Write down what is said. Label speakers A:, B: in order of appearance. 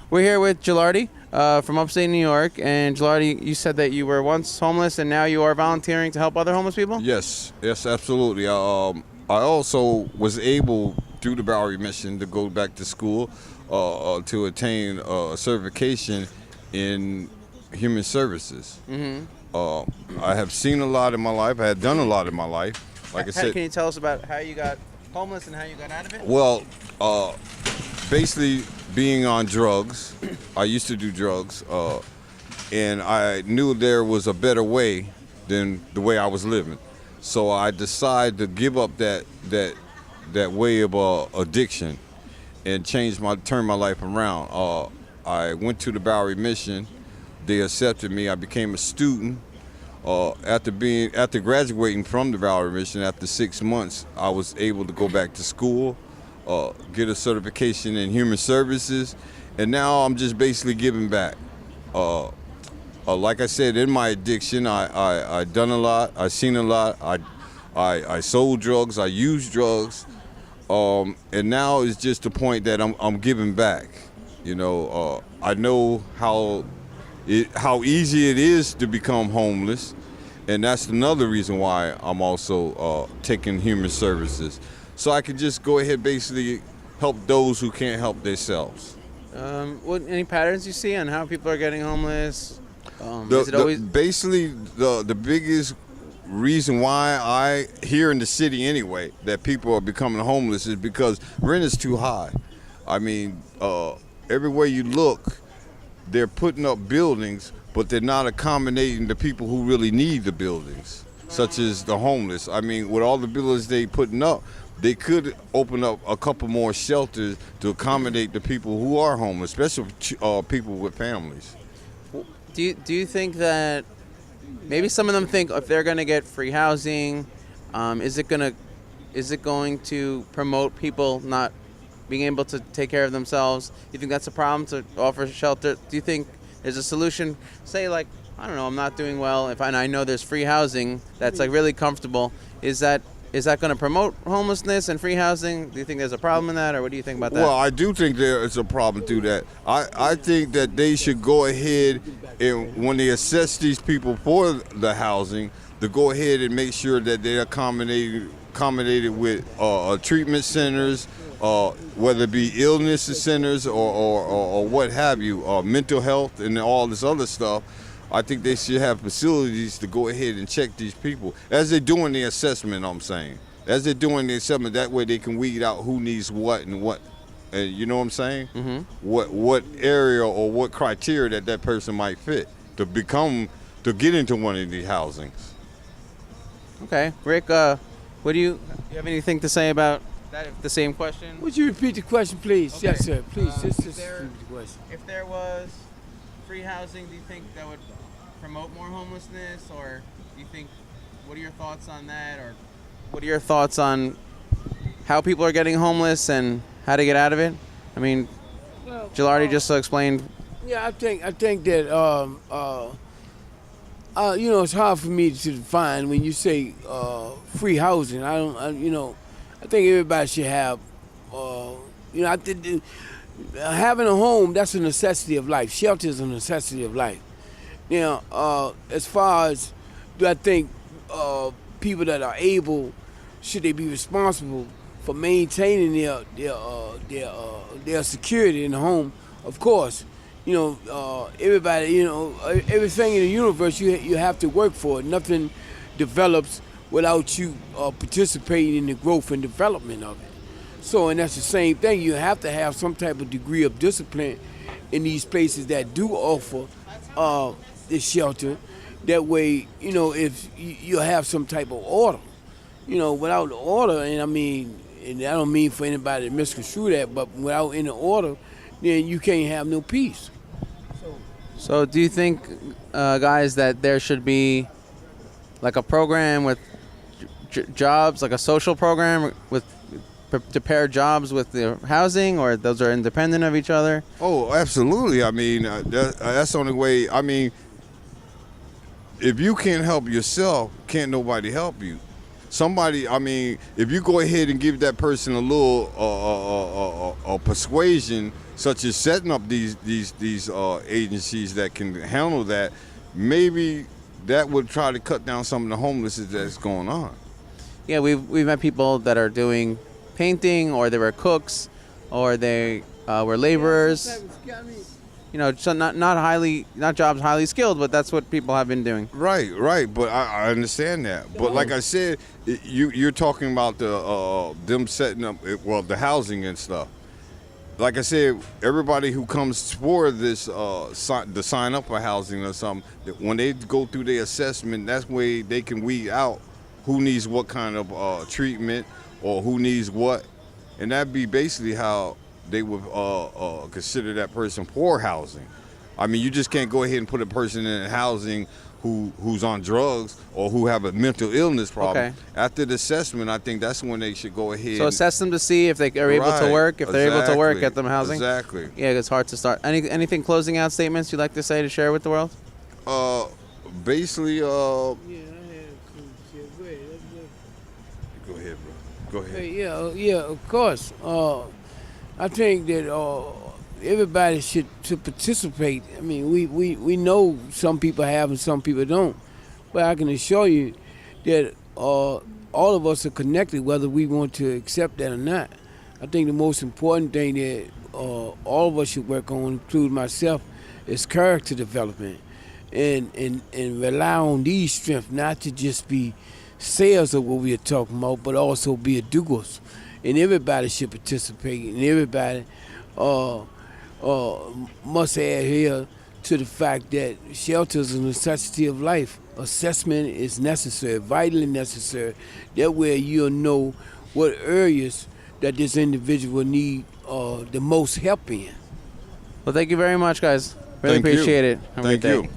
A: We're here with Geladi from upstate New York. And Geladi, you said that you were once homeless and now you are volunteering to help other homeless people?
B: Yes, absolutely. I also was able, through the Bowery mission, to go back to school to attain a certification in human services. I have seen a lot in my life. I had done a lot in my life. Like I said,
A: Can you tell us about how you got homeless and how you got out of it?
B: well, basically being on drugs. I used to do drugs, and I knew there was a better way than the way I was living. So I decided to give up that way of addiction and turn my life around. I went to the Bowery Mission. They accepted me. I became a student. After graduating from the Bowery Mission, after 6 months, I was able to go back to school, get a certification in human services, and now I'm just basically giving back. Like I said, in my addiction, I done a lot. I seen a lot. I sold drugs. I used drugs, and now it's just the point that I'm giving back. You know, I know how easy it is to become homeless, and that's another reason why I'm also taking human services, so I can just go ahead basically help those who can't help themselves.
A: Any patterns you see on how people are getting homeless? Is it always
B: Basically the biggest reason why here in the city anyway, that people are becoming homeless is because rent is too high. I mean, everywhere you look, they're putting up buildings, but they're not accommodating the people who really need the buildings, such as the homeless. I mean, with all the buildings they putting up, they could open up a couple more shelters to accommodate the people who are homeless, especially people with families.
A: Do you think that maybe some of them think if they're going to get free housing, is it going to promote people not being able to take care of themselves? Do you think that's a problem to offer shelter? Do you think there's a solution? Say, like, I don't know, I'm not doing well. And I know there's free housing that's like really comfortable. Is that going to promote homelessness and free housing? Do you think there's a problem in that, or what do you think about that?
B: Well, I do think there is a problem through that. I think that they should go ahead and when they assess these people for the housing, to go ahead and make sure that they're accommodated with treatment centers, whether it be illness centers or what have you, mental health and all this other stuff. I think they should have facilities to go ahead and check these people as they're doing the assessment. I'm saying, as they're doing the assessment, that way they can weed out who needs what and what. And you know what I'm saying? Mm-hmm. What area or what criteria that person might fit to get into one of these housings.
A: Okay, Rick. What do you have anything to say about that? The same question.
C: Would you repeat the question, please?
A: Okay.
C: Yes, sir. Please, just
A: repeat
C: repeat the question.
A: If there was free housing, do you think that would promote more homelessness, or do you think? What are your thoughts on that, or what are your thoughts on how people are getting homeless and how to get out of it? I mean, Geladi just explained.
C: Yeah, I think that it's hard for me to define when you say free housing. I think everybody should have. I think having a home, that's a necessity of life. Shelter is a necessity of life. Now, as far as do I think people that are able, should they be responsible for maintaining their security in the home? Of course, everybody, everything in the universe you have to work for it. Nothing develops without you participating in the growth and development of it. So, and that's the same thing. You have to have some type of degree of discipline in these places that do offer this shelter. That way, if you have some type of order. Without the order, and I don't mean for anybody to misconstrue that, but without any order, then you can't have no peace.
A: So do you think, guys, that there should be like a program with jobs, like a social program to pair jobs with the housing, or those are independent of each other?
B: Oh, absolutely. I mean, that's the only way. I mean, if you can't help yourself, can't nobody help you. Somebody, if you go ahead and give that person a little persuasion such as setting up these agencies that can handle that, maybe that would try to cut down some of the homelessness that's going on.
A: Yeah, we've met people that are doing painting, or they were cooks, or they were laborers. You know, so not jobs highly skilled, but that's what people have been doing.
B: Right. But I understand that. But like I said, you're talking about them setting up the housing and stuff. Like I said, everybody who comes for this to sign up for housing or something, when they go through their assessment, that's where they can weed out who needs what kind of treatment or who needs what, and that'd be basically how they would consider that person for housing. I mean, you just can't go ahead and put a person in housing who's on drugs or who have a mental illness problem.
A: Okay.
B: After the assessment, I think that's when they should go ahead.
A: So assess them to see if they are able to work. If they're able to work, get them housing.
B: Exactly.
A: Yeah, it's hard to start. Anything closing out statements you'd like to say to share with the world?
B: Basically,
C: Yeah, I had some shit. Go ahead.
B: Go ahead, bro. Go ahead.
C: Yeah, of course. I think that everybody should participate. I mean, we know some people have and some people don't, but I can assure you that all of us are connected, whether we want to accept that or not. I think the most important thing that all of us should work on, including myself, is character development, and rely on these strengths, not to just be sayers of what we are talking about, but also be doers. And everybody should participate, and everybody must adhere to the fact that shelter is a necessity of life. Assessment is necessary, vitally necessary. That way you'll know what areas that this individual need the most help in.
A: Well, thank you very much, guys. Really
B: Thank you.
A: appreciate it. Have a
B: Thank
A: good day.
B: you.